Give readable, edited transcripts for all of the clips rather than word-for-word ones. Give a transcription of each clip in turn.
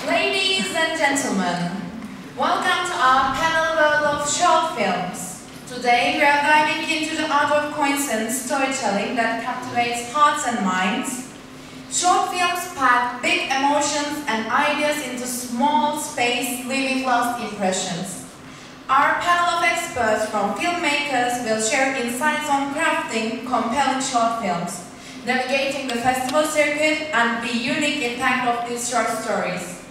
Ladies and gentlemen, welcome to our panel world of short films. Today we are diving into the art of coincidence storytelling that captivates hearts and minds. Short films pack big emotions and ideas into small space, leaving lasting impressions. Our panel of experts from filmmakers will share insights on crafting compelling short films, navigating the festival circuit, and the unique impact of these short stories.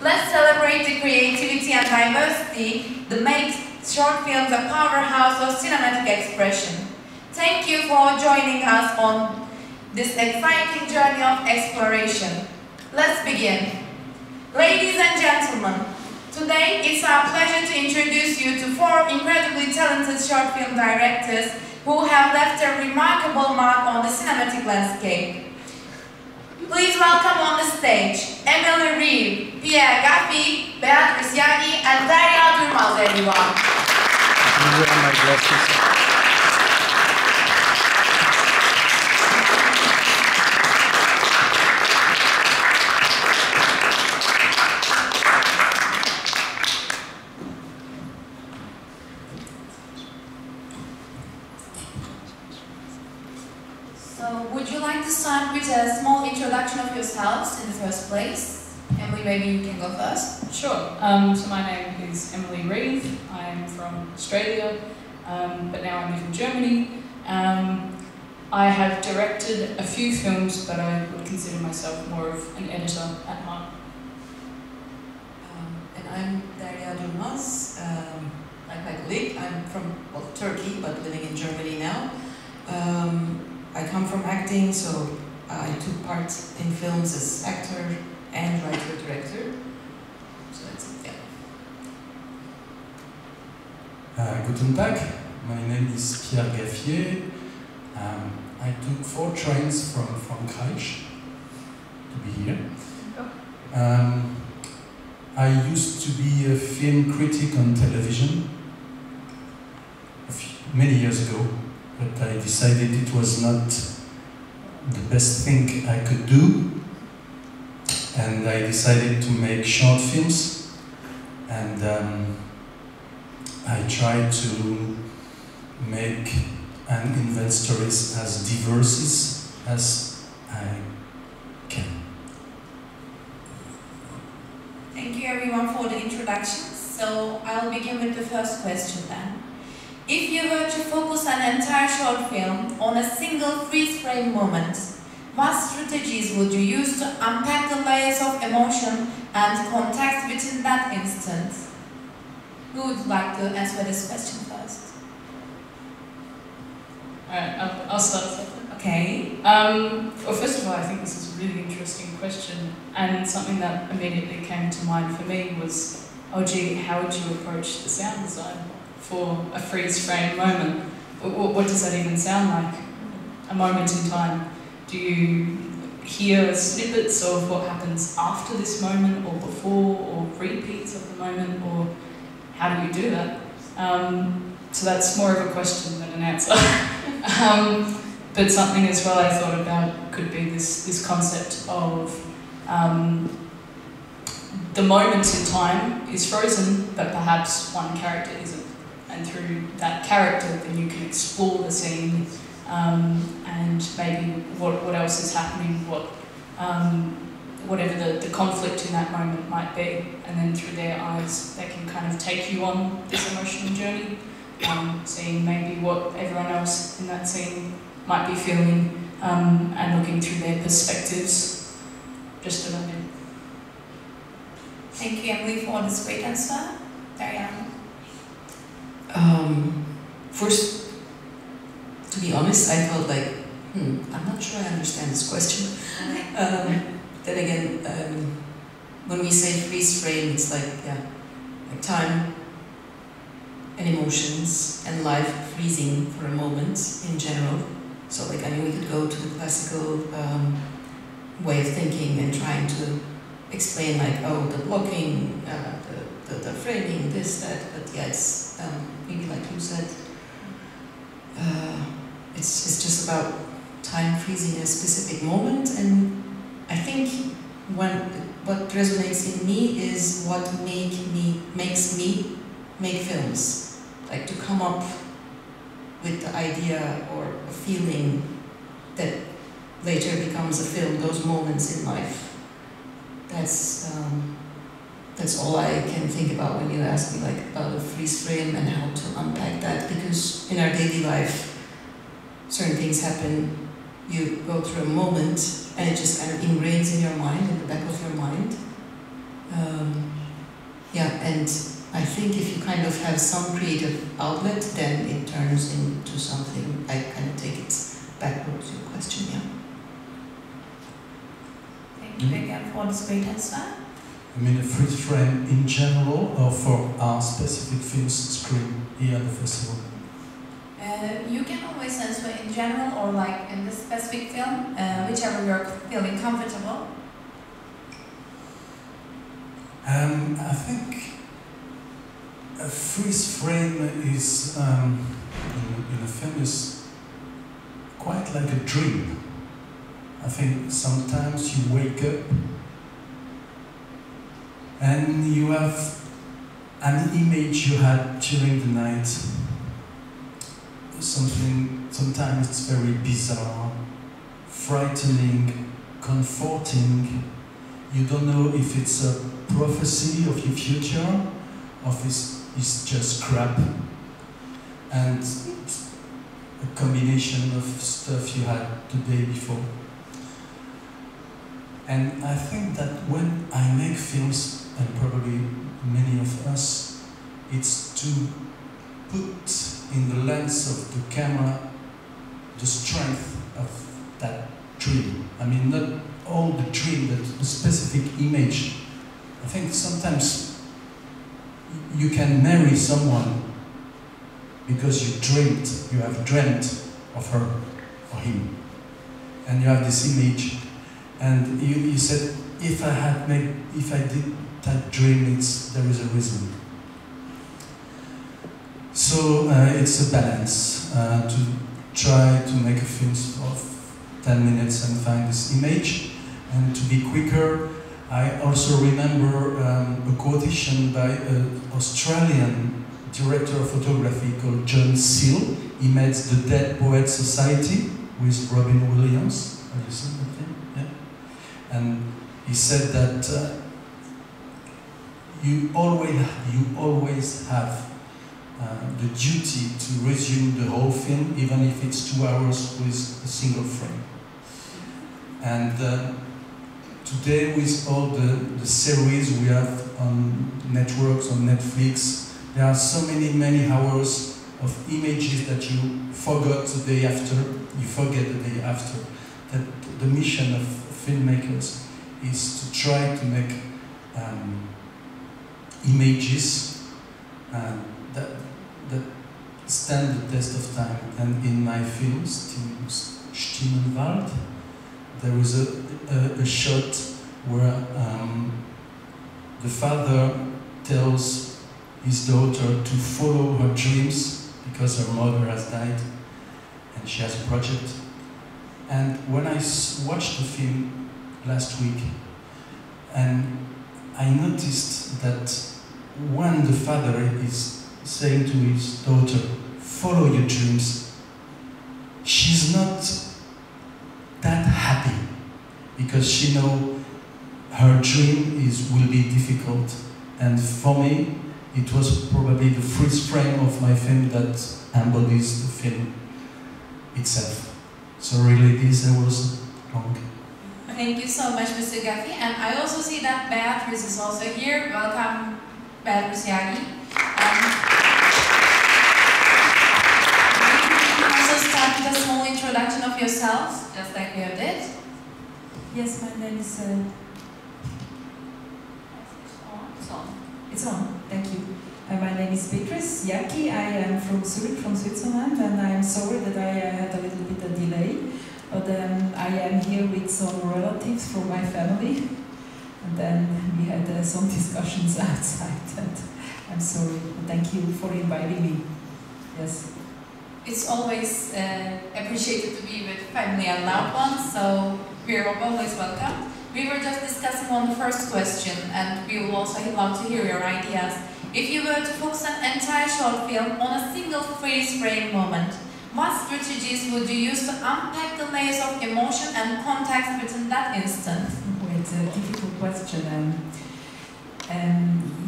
Let's celebrate the creativity and diversity that makes short films a powerhouse of cinematic expression. Thank you for joining us on this exciting journey of exploration. Let's begin. Ladies and gentlemen, today it's our pleasure to introduce you to four incredibly talented short film directors who have left a remarkable mark on the cinematic landscape. Please welcome on the stage Emily Reeve, Pierre Gaffié, Beatrice Yagi, and Derya Durmaz, everyone. My glasses. So, would you like to start with a small introduction of yourselves in the first place? Emily, maybe you can go first. Sure. So my name is Emily Reeve. I'm from Australia, but now I live in Germany. I have directed a few films, but I would consider myself more of an editor at heart. And I'm Derya Durmaz. Like my colleague, I'm from Turkey, but living in Germany now. I come from acting, so I took part in films as actor and writer-director. So that's it, yeah. Guten Tag, my name is Pierre Gaffié. I took 4 trains from Kreich to be here. I used to be a film critic on television many years ago, but I decided it was not the best thing I could do, and I decided to make short films, and I tried to make and invent stories as diverse as I can. Thank you everyone for the introductions. So I'll begin with the first question then. If you were to focus an entire short film on a single freeze-frame moment, what strategies would you use to unpack the layers of emotion and context within that instant? Who would like to answer this question first? Alright, I'll start. Okay. Well, first of all, I think this is a really interesting question, and something that immediately came to mind for me was, oh gee, how would you approach the sound design for a freeze-frame moment? What does that even sound like? A moment in time. Do you hear snippets of what happens after this moment, or before, or repeats of the moment, or how do you do that? So that's more of a question than an answer. But something as well I thought about could be this concept of the moment in time is frozen, but perhaps one character isn't. And through that character, then you can explore the scene and maybe what else is happening, whatever the conflict in that moment might be. And then through their eyes, they can kind of take you on this emotional journey, seeing maybe what everyone else in that scene might be feeling, and looking through their perspectives. Just a moment. Thank you, Emily, for this great answer. Derya. First, to be honest, I felt like, I'm not sure I understand this question. Then again, when we say freeze frame, it's like, like time and emotions and life freezing for a moment in general. So like, I mean, we could go to the classical way of thinking and trying to explain like, oh, the blocking, the framing, this, that, but yeah, it's maybe like you said, it's just about time freezing a specific moment and I think what resonates in me is what makes me make films. Like to come up with the idea or a feeling that later becomes a film, those moments in life. That's all I can think about when you ask me like about a freeze frame and how to unpack that, because in our daily life, certain things happen, you go through a moment and it just kind of ingrains in your mind, in the back of your mind. Yeah, and I think if you kind of have some creative outlet, then it turns into something. I kind of take it backwards, your question, yeah. Thank you again for this great answer. I mean a freeze frame in general, or for our specific films screen here at the festival? You can always answer in general or like in this specific film, whichever you're feeling comfortable. I think a freeze frame is, in a film, is quite like a dream. I think sometimes you wake up and you have an image you had during the night. Sometimes it's very bizarre, frightening, comforting. You don't know if it's a prophecy of your future, or if it's just crap. And it's a combination of stuff you had the day before. And I think that when I make films, and probably many of us, it's to put in the lens of the camera the strength of that dream. I mean, not all the dream, but the specific image. I think sometimes you can marry someone because you have dreamt of her or him. And you have this image. And you said, if I did that dream, there is a reason. So it's a balance to try to make a film of 10 minutes and find this image. And to be quicker, I also remember a quotation by an Australian director of photography called John Seal. He made The Dead Poets Society with Robin Williams. Have you seen that film? Yeah. And he said that you always have the duty to resume the whole film, even if it's 2 hours with a single frame. And today, with all the series we have on networks, on Netflix, there are so many hours of images that you forget the day after. That the mission of filmmakers is to try to make images that stand the test of time. And in my film, Stimmenwald, there is a shot where the father tells his daughter to follow her dreams because her mother has died and she has a project. And when I watched the film last week, and I noticed that when the father is saying to his daughter, follow your dreams, she's not that happy because she knows her dream will be difficult. And for me, it was probably the freeze frame of my film that embodies the film itself. So really, this was wrong. Thank you so much, Mr. Gaffié. And I also see that Beatrice is also here. Welcome, Beatrice Yagi. Maybe you can also start with a small introduction of yourself, just like we did. Yes, my name is... It's on, thank you. My name is Beatrice Yagi. I am from Zurich, from Switzerland, and I am sorry that I had a little bit of delay. But I am here with some relatives from my family, and then we had some discussions outside, and I'm sorry. Thank you for inviting me. Yes. It's always appreciated to be with family and loved ones, so we're always welcome. we were just discussing on the first question, and we will also love to hear your ideas. If you were to focus an entire short film on a single freeze frame moment, what strategies would you use to unpack the layers of emotion and context within that instant? Oh, it's a difficult question.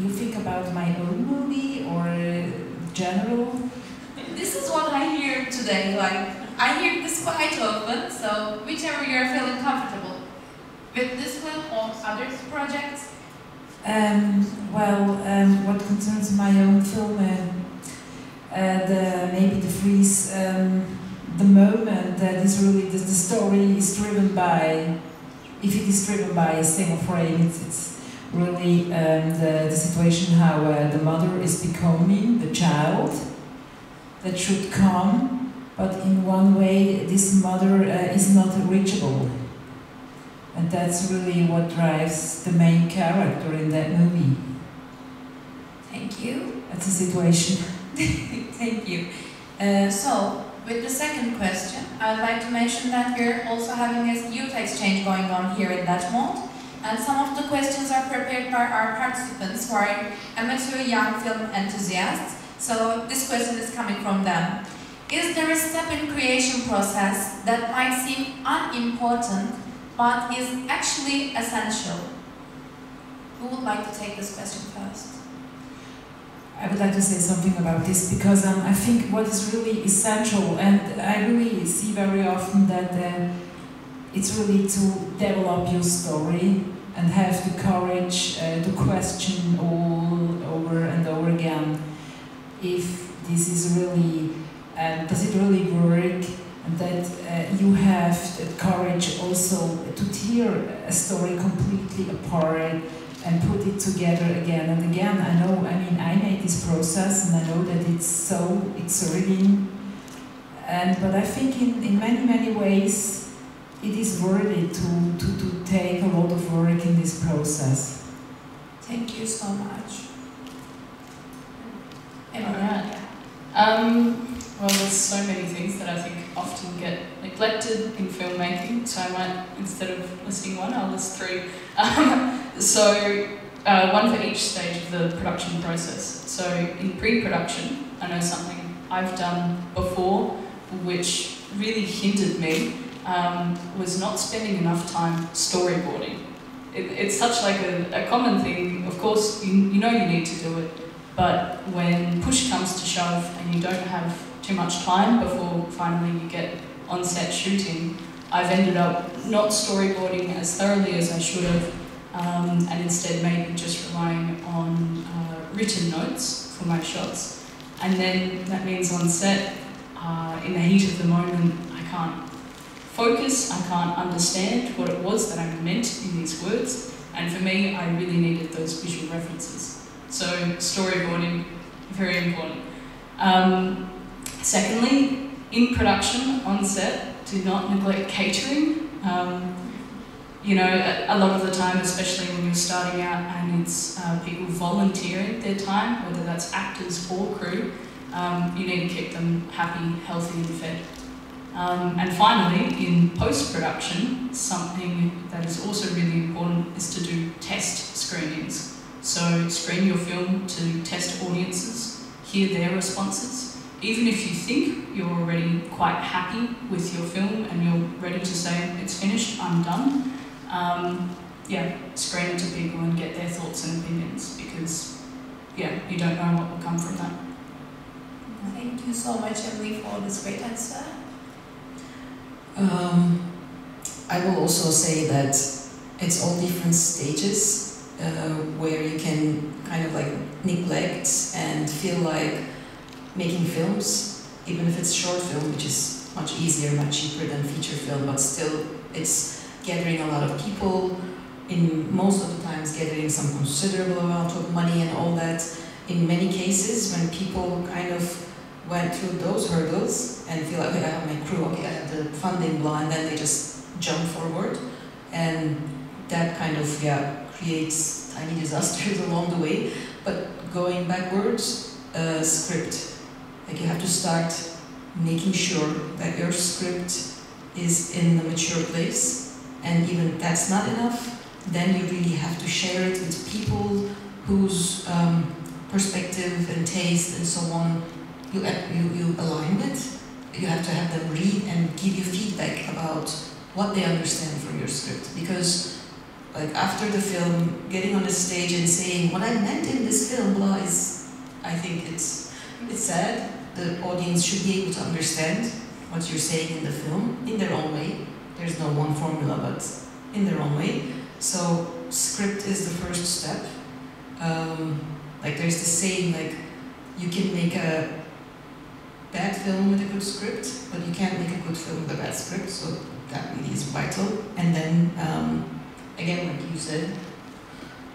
You think about my own movie or general? This is what I hear today. Like, I hear this quite often, so whichever you're feeling comfortable. With this film or other projects? What concerns my own film, maybe the freeze, the moment that is really the story is driven by. If it is driven by a single frame, it's really the situation how the mother is becoming the child that should come, but in one way this mother is not reachable. And that's really what drives the main character in that movie. Thank you. That's the situation. Thank you. So, with the second question, I'd like to mention that we're also having a youth exchange going on here in Detmold. And some of the questions are prepared by our participants who are amateur young film enthusiasts. So this question is coming from them. Is there a step in creation process that might seem unimportant but is actually essential? Who would like to take this question first? I would like to say something about this because I think what is really essential, and I really see very often that it's really to develop your story and have the courage to question all over and over again if this is really, does it really work, and that you have the courage also to tear a story completely apart and put it together again and again. I made this process and I know that it's so exerting, but I think in many ways it is worthy to take a lot of work in this process. Thank you so much. Alright. Well, there's so many things that I think often get neglected in filmmaking, so I might, instead of listing one, I'll list three. One for each stage of the production process. So in pre-production, I know something I've done before which really hindered me was not spending enough time storyboarding. It's such like a common thing. Of course, you know you need to do it, but when push comes to shove and you don't have too much time before finally you get on set shooting, I've ended up not storyboarding as thoroughly as I should have, and instead maybe just relying on written notes for my shots. And then that means on set, in the heat of the moment, I can't focus, I can't understand what it was that I meant in these words, and for me, I really needed those visual references. So storyboarding, very important. Secondly, in production, on set, do not neglect catering. You know, a lot of the time, especially when you're starting out and it's people volunteering their time, whether that's actors or crew, you need to keep them happy, healthy and fed. And finally, in post-production, something that is also really important is to do test screenings. So screen your film to test audiences, hear their responses. Even if you think you're already quite happy with your film and you're ready to say, it's finished, I'm done, screen it to people and get their thoughts and opinions, because you don't know what will come from that. Thank you so much, Emily, for this great answer. I will also say that it's all different stages where you can kind of like neglect and feel like making films, even if it's short film, which is much easier, much cheaper than feature film, but still it's gathering a lot of people, in most of the times gathering some considerable amount of money and all that. In many cases, when people kind of went through those hurdles and feel like, okay, I have my crew, okay, I have the funding, blah, and then they just jump forward, and that kind of creates tiny disasters along the way. But going backwards, script, like you have to start making sure that your script is in a mature place and even that's not enough, then you really have to share it with people whose perspective and taste and so on you align with. You have to have them read and give you feedback about what they understand from your script. Because like after the film, getting on the stage and saying what I meant in this film, blah, is, I think it's sad. The audience should be able to understand what you're saying in the film in their own way. There's no one formula, but in their own way. So script is the first step. Like there's the saying, like you can make a bad film with a good script, but you can't make a good film with a bad script. So that really is vital. And then again, like you said,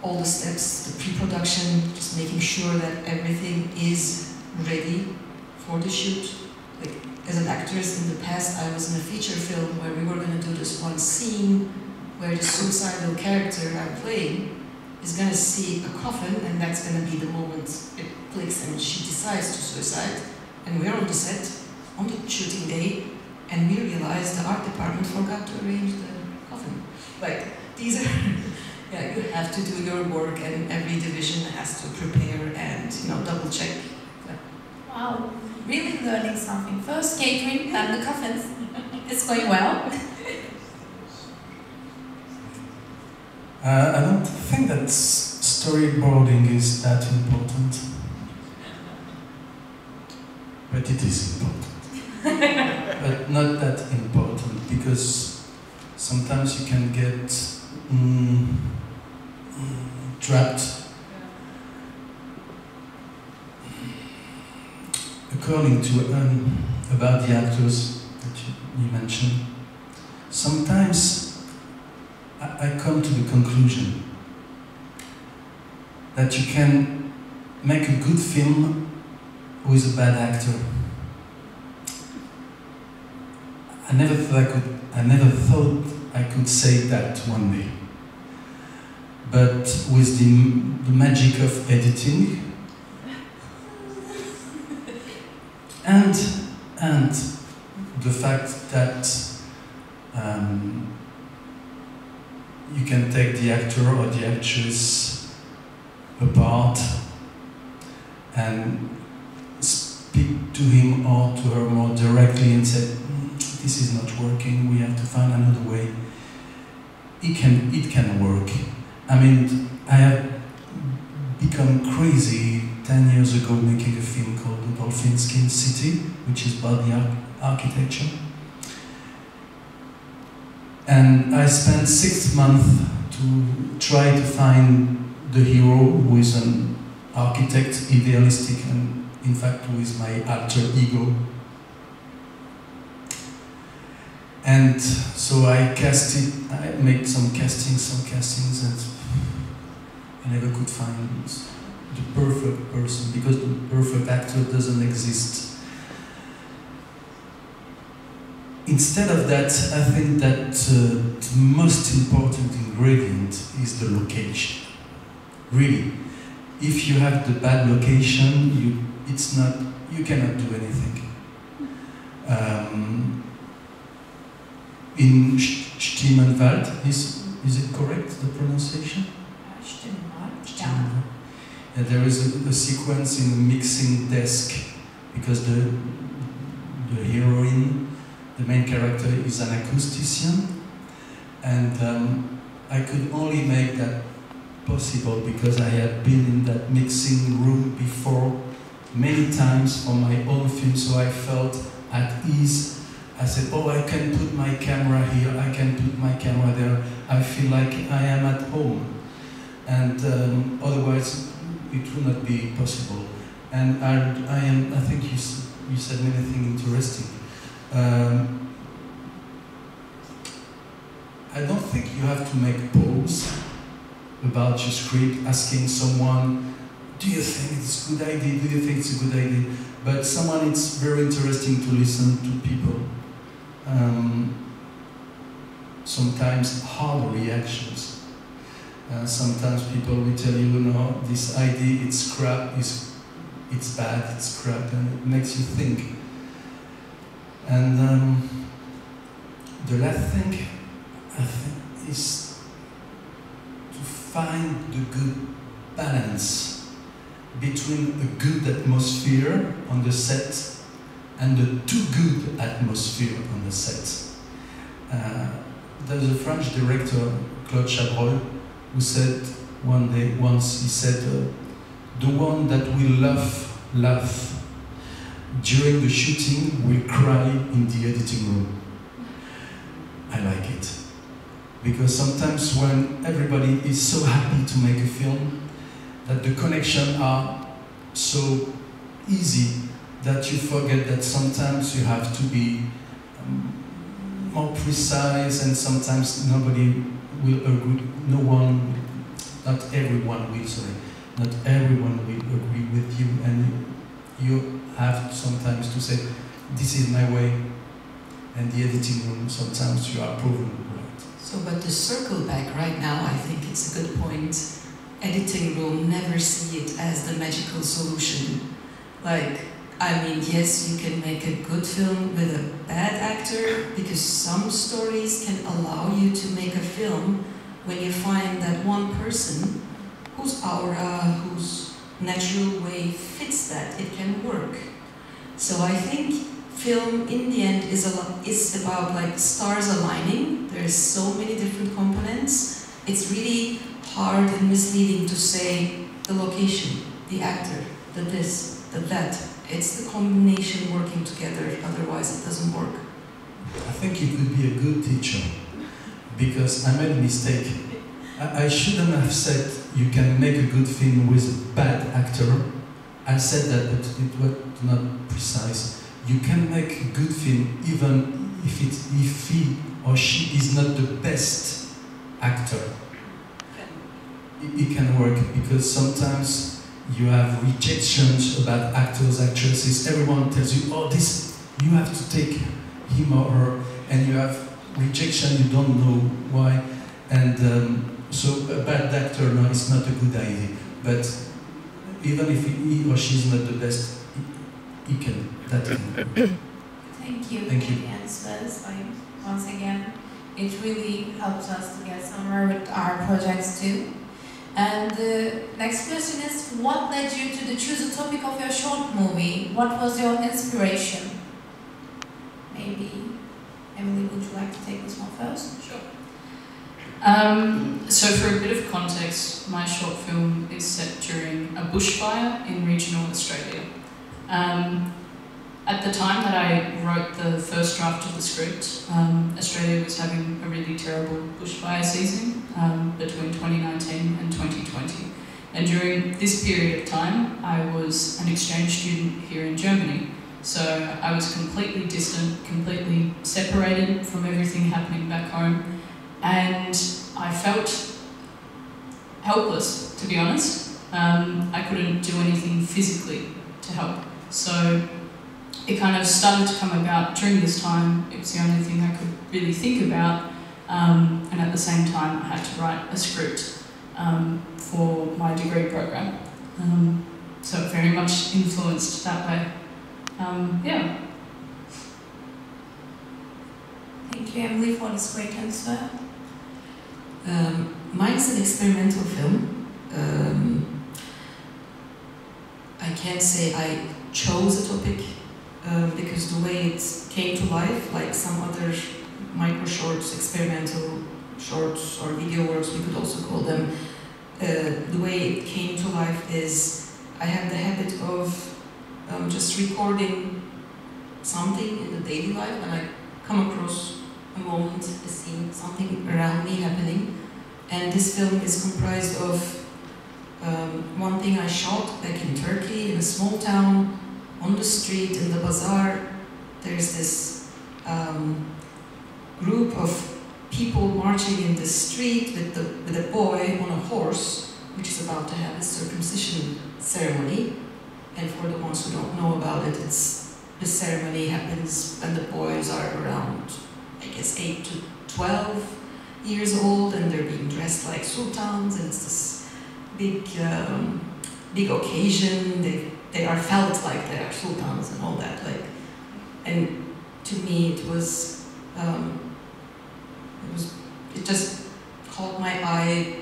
all the steps, the pre-production, just making sure that everything is ready for the shoot. Like as an actress in the past, I was in a feature film where we were going to do this one scene where the suicidal character I'm playing is going to see a coffin, and that's going to be the moment it clicks and she decides to suicide. And we're on the set, on the shooting day, and we realized the art department forgot to arrange the coffin. Like, these are, yeah, you have to do your work, and every division has to prepare and, you know, double check. Yeah. Wow, really learning something. First catering, then the coffins. It's going well. I don't think that storyboarding is that important, but it is important. But not that important, because sometimes you can get trapped. According to about the actors that you mentioned, sometimes I come to the conclusion that you can make a good film with a bad actor. I never thought I could say that one day. But with the magic of editing and the fact that you can take the actor or the actress apart and speak to him or to her more directly and say, this is not working, we have to find another way. It can work. I mean, I have become crazy 10 years ago making a film called The Dolphin Skin City, which is about the architecture. And I spent 6 months to try to find the hero who is an architect, idealistic, and in fact who is my alter ego. And so I made some castings, and I never could find the perfect person, because the perfect actor doesn't exist. Instead of that, I think that the most important ingredient is the location. Really, if you have the bad location, you cannot do anything. In Stimmenwald, is it correct, the pronunciation? Stimmenwald. Yeah, there is a sequence in a mixing desk, because the heroine, the main character, is an acoustician, and I could only make that possible because I had been in that mixing room before many times for my own film, so I felt at ease. I said, oh, I can put my camera here, I can put my camera there, I feel like I am at home. And otherwise it would not be possible. And I think you said many things interesting. I don't think you have to make polls about your script, asking someone, do you think it's a good idea, do you think it's a good idea? But someone, it's very interesting to listen to people. Sometimes hard reactions. Sometimes people will tell you, no, this idea, it's crap, it's bad, it's crap, and it makes you think. And the last thing, I think, is to find the good balance between a good atmosphere on the set and the too good atmosphere on the set. There's a French director, Claude Chabrol, who said once he said, the one that will laugh during the shooting will cry in the editing room. I like it. Because sometimes when everybody is so happy to make a film, that the connections are so easy that you forget that sometimes you have to be more precise, and sometimes nobody will agree, not everyone will agree with you, and you have sometimes to say, this is my way, and the editing room, sometimes you are proven right. So, but to circle back right now, I think it's a good point. Editing room, never see it as the magical solution. Like, I mean, yes, you can make a good film with a bad actor, because some stories can allow you to make a film when you find that one person whose aura, whose natural way fits that, it can work. So I think film in the end is about like stars aligning. There's so many different components. It's really hard and misleading to say the location, the actor, the this, the that. It's the combination working together, otherwise it doesn't work. I think you could be a good teacher, because I made a mistake. I shouldn't have said you can make a good film with a bad actor. I said that, but it was not precise. You can make a good film even if he or she is not the best actor. It can work, because sometimes you have rejections about actors, actresses. Everyone tells you, oh, this, you have to take him or her, and you have rejection, you don't know why. And so a bad actor, no, it's not a good idea. But even if he or she is not the best, he can, that can work. Thank you Thank you. for the answers. Once again, it really helps us to get somewhere with our projects too. And the next question is, what led you to choose the topic of your short movie? What was your inspiration? Maybe, Emily, would you like to take this one first? Sure. So for a bit of context, my short film is set during a bushfire in regional Australia. At the time that I wrote the first draft of the script, Australia was having a really terrible bushfire season between 2019 and 2020. And during this period of time, I was an exchange student here in Germany. So I was completely distant, completely separated from everything happening back home. And I felt helpless, to be honest. I couldn't do anything physically to help. So it kind of started to come about during this time. It was the only thing I could really think about. And at the same time, I had to write a script for my degree program. So it very much influenced that way. Yeah. Thank you, Emily, for this great answer. Mine's an experimental film. I can't say I chose a topic because the way it came to life, like some other micro shorts, experimental shorts or video works, we could also call them, the way it came to life is I have the habit of just recording something in the daily life when I come across a moment, a scene, something around me happening. And this film is comprised of one thing I shot back in Turkey, in a small town, on the street, in the bazaar. There's this group of people marching in the street with a boy on a horse, which is about to have a circumcision ceremony. And for the ones who don't know about it, the ceremony happens when the boys are around, I guess, 8 to 12 years old, and they're being dressed like sultans, and it's this big occasion. They are felt like they are sultans and all that. Like, and to me, it just enjoy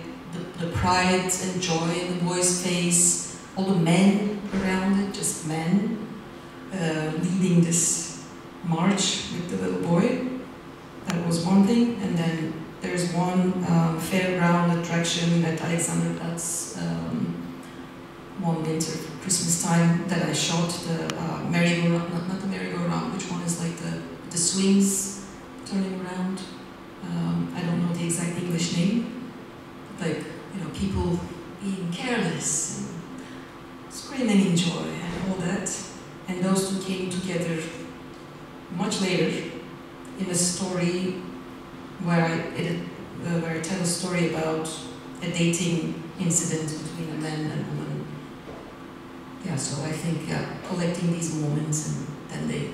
the pride and joy in the boy's face, all the men around it, just men, leading this march with the little boy. That was one thing. And then there's one fairground attraction at Alexanderplatz, one winter, Christmas time, that I shot, the merry-go-round, not the merry-go-round, which one is like the swings turning around. I don't know the exact English name. Like, you know, people being careless and screaming in joy and all that. And those two came together much later in a story where I tell a story about a dating incident between a man and a woman. Yeah, so I think collecting these moments and then they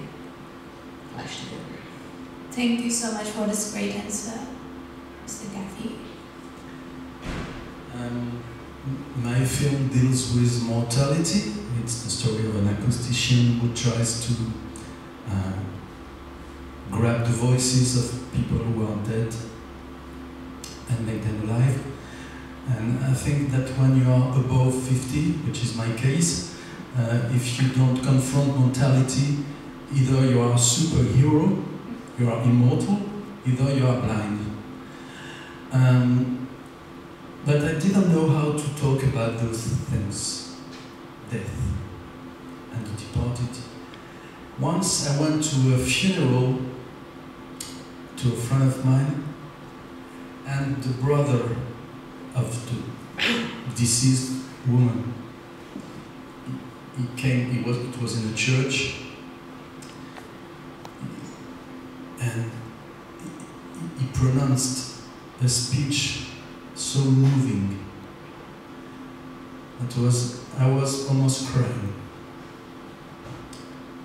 flash together. Thank you so much for this great answer, Mr. Gaffié. My film deals with mortality. It's the story of an acoustician who tries to grab the voices of people who are dead and make them alive. And I think that when you are above 50, which is my case, if you don't confront mortality, either you are a superhero, you are immortal, either you are blind. But I didn't know how to talk about those things, death and the departed. Once I went to a funeral to a friend of mine, and the brother of the deceased woman, he came, it was in a church, and he pronounced a speech so moving. I was almost crying.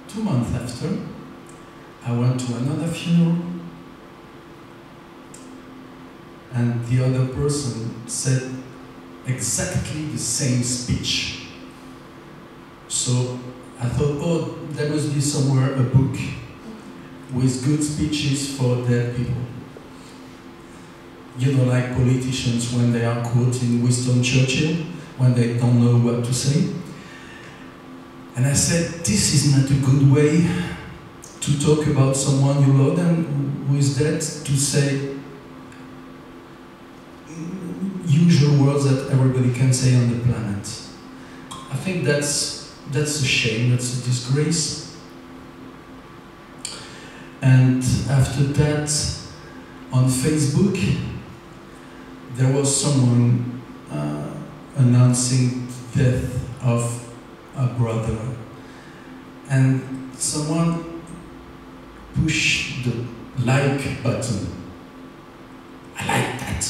2 months after, I went to another funeral, and the other person said exactly the same speech. So I thought, oh, there must be somewhere a book with good speeches for dead people. You know, like politicians when they are quoting Winston Churchill, when they don't know what to say. And I said, this is not a good way to talk about someone you love and who is dead, to say usual words that everybody can say on the planet. I think that's a shame, that's a disgrace. And after that, on Facebook, there was someone announcing the death of a brother, and someone pushed the like button. I like that.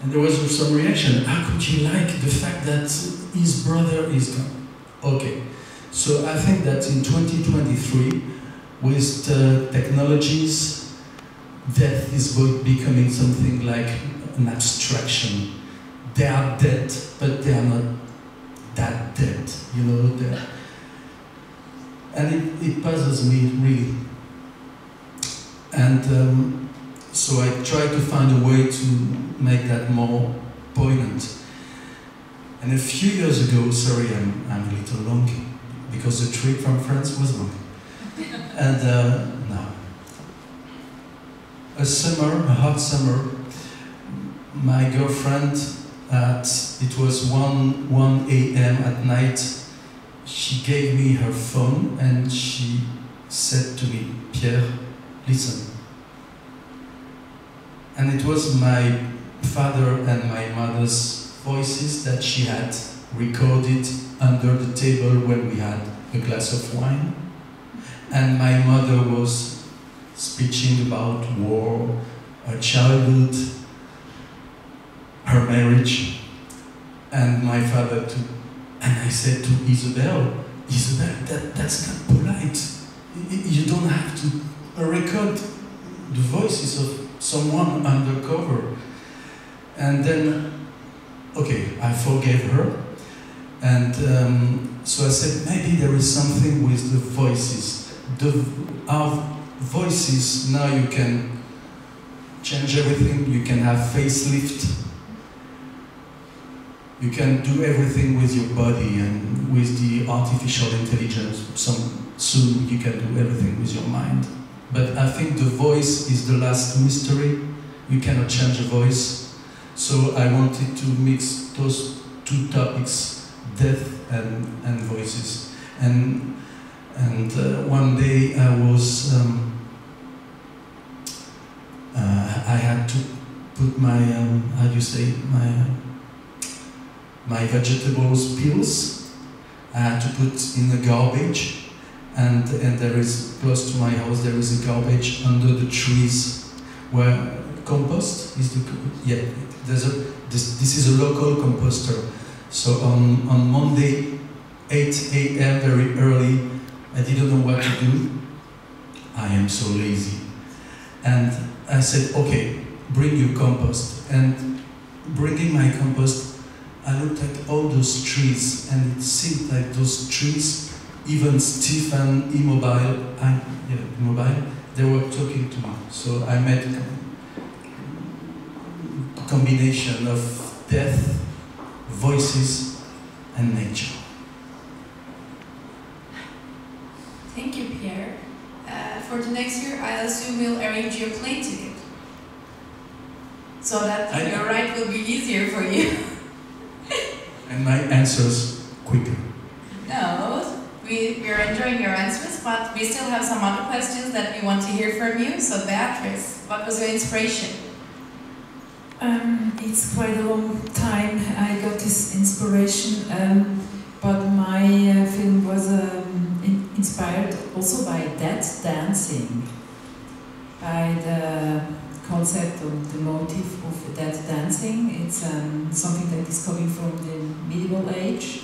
And there was some reaction. How could you like the fact that his brother is gone? Okay, so I think that in 2023, with the technologies, death is becoming something like an abstraction. They are dead, but they are not that dead, you know. And it puzzles me, really. And so I try to find a way to make that more poignant. And a few years ago, sorry, I'm a little long, because the trip from France was long. And now, a hot summer, my girlfriend, it was 1 a.m. at night, she gave me her phone and she said to me, Pierre, listen. And it was my father and my mother's voices that she had recorded under the table when we had a glass of wine. And my mother was speaking about war, her childhood, her marriage, and my father too. And I said to Isabel, that's not polite. You don't have to record the voices of someone undercover. And then, okay, I forgave her. And so I said, maybe there is something with the voices. Our voices, now you can change everything. You can have facelift. You can do everything with your body and with the artificial intelligence. Soon you can do everything with your mind. But I think the voice is the last mystery. You cannot change a voice. So I wanted to mix those two topics, death and voices. And one day I had to put my, how do you say, my vegetables peels. I had to put in the garbage, and there is, close to my house, there is a garbage under the trees where compost is this is a local composter. So on Monday, 8 a.m. very early, I didn't know what to do. I am so lazy. And I said, okay, bring your compost. And bringing my compost, I looked at all those trees, and it seemed like those trees, even stiff and immobile, they were talking to me. So I made a combination of death, voices, and nature. Thank you, Pierre. For the next year, I assume we'll arrange your plane ticket, so that your ride will be easier for you. And my answers quicker. No, we are enjoying your answers, but we still have some other questions that we want to hear from you. So Beatrice, what was your inspiration? It's quite a long time I got this inspiration, but my film was inspired also by dead dancing, by the concept of the motif of dead dancing. It's something that is coming from the medieval age,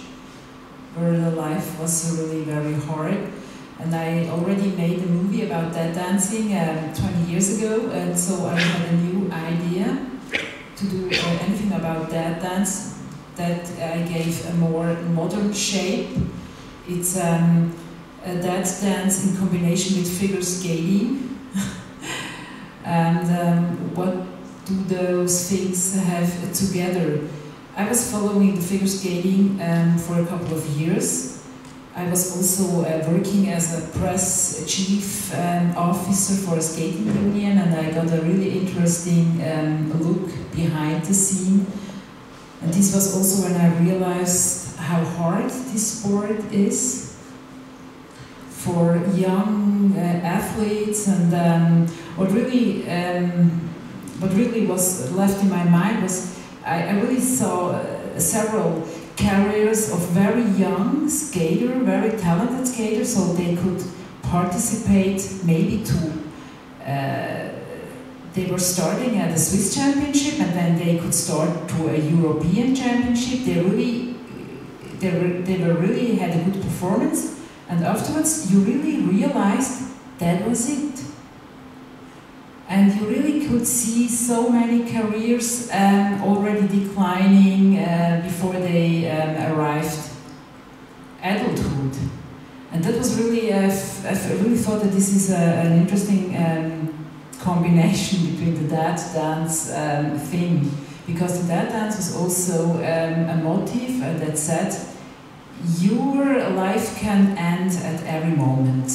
where the life was really very hard. And I already made a movie about dead dancing 20 years ago, and so I had a new idea to do anything about dead dance that I gave a more modern shape. It's a dead dance in combination with figure skating. And what do those things have together? I was following the figure skating for a couple of years. I was also working as a press chief officer for a skating union, and I got a really interesting look behind the scene. And this was also when I realized how hard this sport is for young athletes. And what really was left in my mind was I really saw several careers of very young skater, very talented skaters, so they could participate maybe to they were starting at the Swiss championship, and then they could start to a European championship. They really had a good performance, and afterwards you really realized that was it. And you really could see so many careers already declining before they arrived adulthood. And that was really, I really thought that this is an interesting combination between the dead dance thing. Because the dead dance was also a motif that said, your life can end at every moment.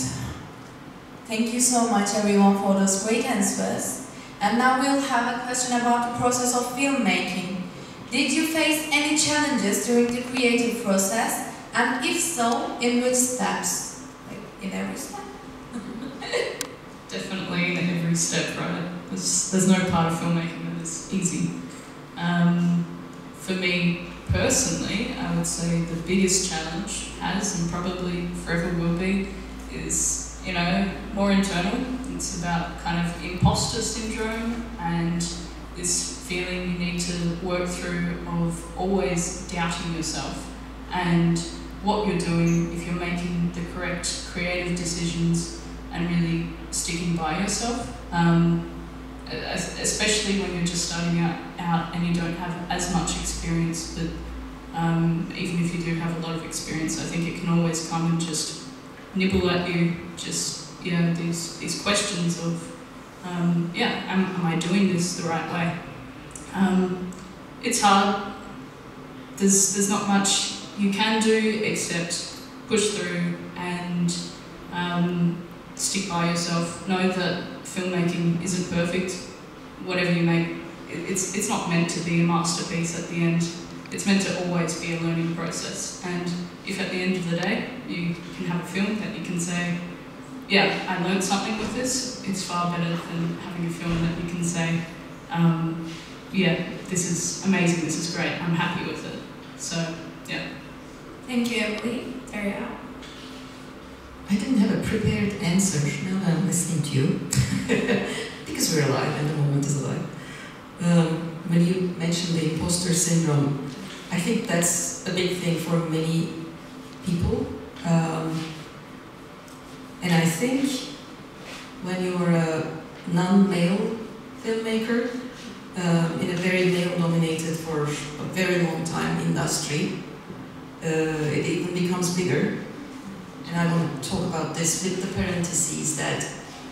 Thank you so much, everyone, for those great answers. And now we'll have a question about the process of filmmaking. Did you face any challenges during the creative process? And if so, in which steps? Like, in every step? Definitely in every step, right? There's no part of filmmaking that is easy. For me personally, I would say the biggest challenge has, and probably forever will be, is more internal. It's about kind of imposter syndrome and this feeling you need to work through of always doubting yourself and what you're doing, if you're making the correct creative decisions and really sticking by yourself. Especially when you're just starting out and you don't have as much experience, but even if you do have a lot of experience, I think it can always come and just nibble at you, just these questions of yeah, am I doing this the right way? It's hard. There's not much you can do except push through and stick by yourself. Know that filmmaking isn't perfect. Whatever you make, it's not meant to be a masterpiece at the end. It's meant to always be a learning process. And if at the end of the day you can have a film that you can say, yeah, I learned something with this, it's far better than having a film that you can say, yeah, this is amazing, this is great, I'm happy with it. So, yeah. Thank you, Emily. Daria? I didn't have a prepared answer now that I'm listening to you, because we're alive and the moment is alive. When you mentioned the imposter syndrome, I think that's a big thing for many people. And I think when you're a non-male filmmaker in a very male-dominated for a very long time industry, it even becomes bigger. And I want to talk about this with the parentheses that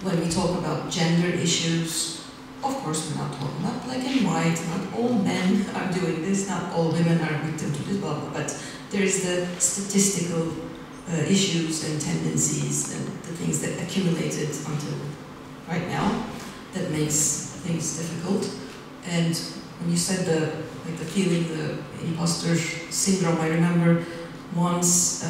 when we talk about gender issues, of course we're not talking about black and white, not all men are doing this, not all women are victim to this, blah, blah, but there's the statistical issues and tendencies and the things that accumulated until right now that makes things difficult. And when you said the feeling, the imposter syndrome, I remember once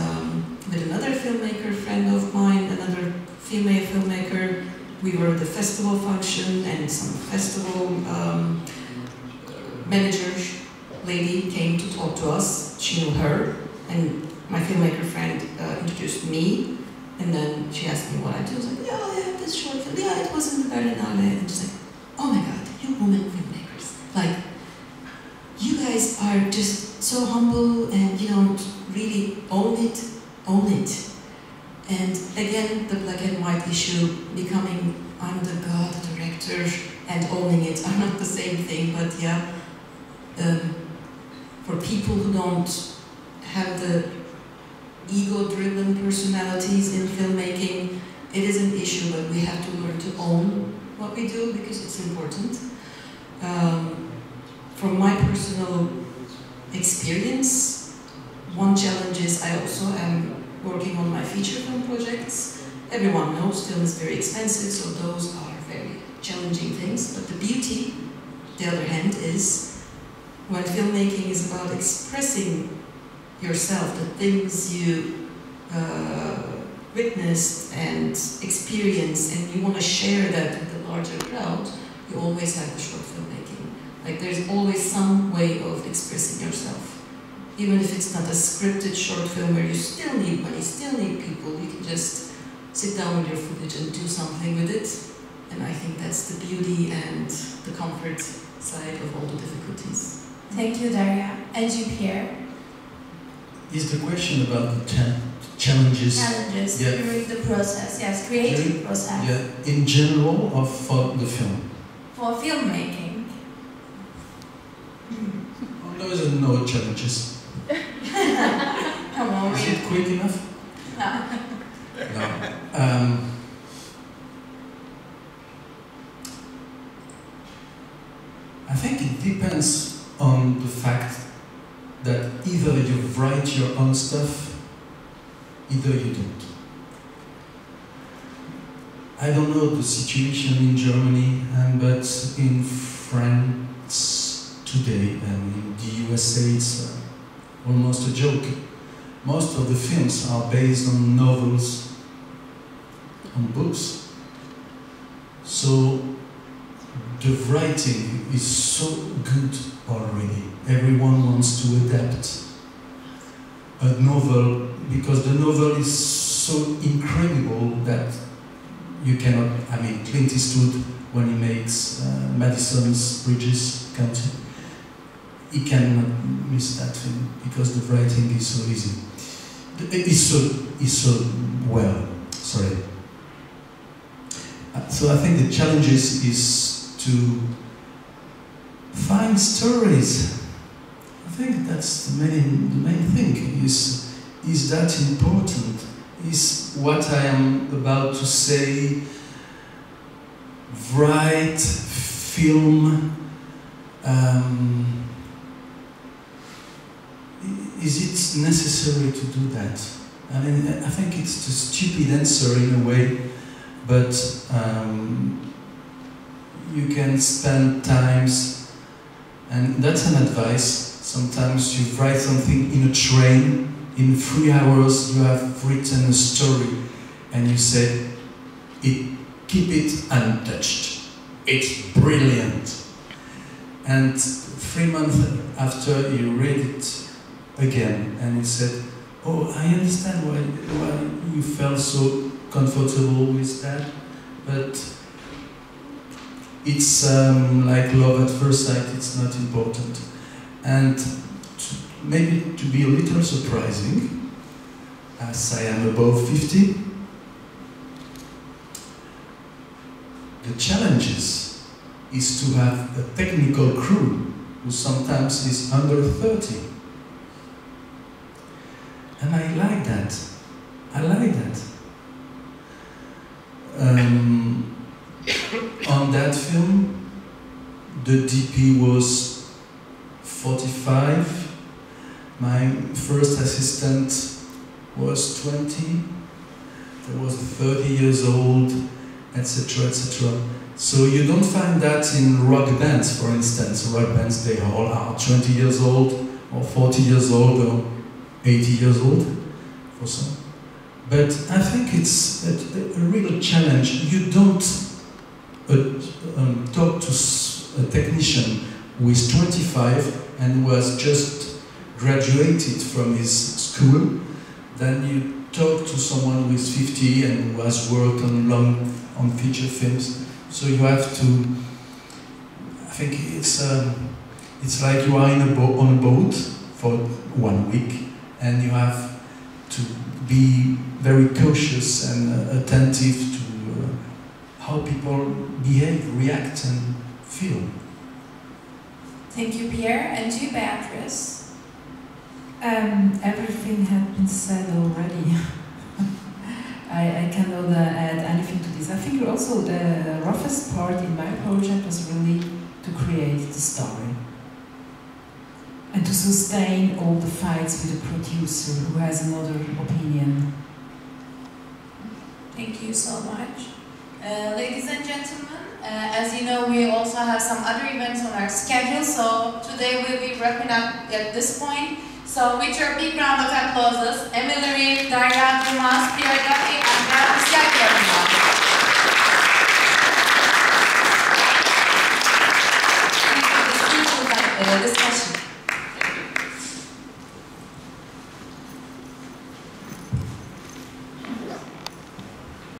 with another filmmaker friend of mine, another female filmmaker, we were at the festival function and some festival manager lady came to talk to us. She knew her, and my filmmaker friend introduced me, and then she asked me what I do. I was like, yeah, I have this short film. Yeah, it was in the Berlinale. And she's like, oh my God, you women filmmakers. Like, you guys are just so humble and you don't really own it. And again, the black and white issue becoming, I'm the God director and owning it are not the same thing, but yeah, for people who don't have the ego-driven personalities in filmmaking, it is an issue, but we have to learn to own what we do because it's important. From my personal experience, one challenge is I also am working on my feature film projects. Everyone knows film is very expensive, so those are very challenging things. But the beauty, the other hand, is when filmmaking is about expressing yourself, the things you witnessed and experienced, and you want to share that with the larger crowd, you always have the short filmmaking. Like there's always some way of expressing yourself. Even if it's not a scripted short film where you still need money, still need people, you can just sit down with your footage and do something with it. And I think that's the beauty and the comfort side of all the difficulties. Thank you, Daria. And you, Pierre? Is the question about the challenges? Challenges yeah. during the process, yes, creative process. Yeah, in general or for the film? For filmmaking. Those are no challenges. Come on, Is it quick enough? No. No. I think it depends on the fact that either you write your own stuff, either you don't. I don't know the situation in Germany, but in France today and in the USA it's almost a joke. Most of the films are based on novels, on books. So the writing is so good already. Everyone wants to adapt a novel because the novel is so incredible that you cannot, I mean, Clint Eastwood, when he makes Madison's Bridges County, he cannot miss that film because the writing is so easy. It's so well, sorry. So I think the challenge is to find stories. I think that's the main thing. Is that important? Is what I am about to say write, film. Is it necessary to do that? I mean, I think it's a stupid answer in a way, but you can spend times, and that's an advice. Sometimes you write something in a train, in 3 hours you have written a story, and you say, keep it untouched. It's brilliant. And 3 months after you read it again, and you said, oh, I understand why you felt so comfortable with that, but it's like love at first sight, it's not important. And maybe to be a little surprising, as I am above 50, the challenges is to have a technical crew who sometimes is under 30. And I like that. I like that. On that film, the DP was 45. My first assistant was 20. There was 30 years old, etc., etc. So you don't find that in rock bands, for instance. Rock bands, they all are 20 years old, or 40 years old, or 80 years old, for some. But I think it's a real challenge. You don't talk to a technician who is 25 and was just graduated from his school. Then you talk to someone who is 50 and who has worked on feature films. So you have to, I think it's like you are on a boat for 1 week, and you have to be very cautious and attentive to how people behave, react and feel. Thank you, Pierre. And you, Beatrice? Everything had been said already. I cannot add anything to this. I think also the roughest part in my project was really to create the story and to sustain all the fights with the producer who has another opinion. Thank you so much. Ladies and gentlemen, as you know, we also have some other events on our schedule, so today we'll be wrapping up at this point. So with your big round of applause, Emily, Darya, Dumas, Pierre Gaffié, and Gaffié.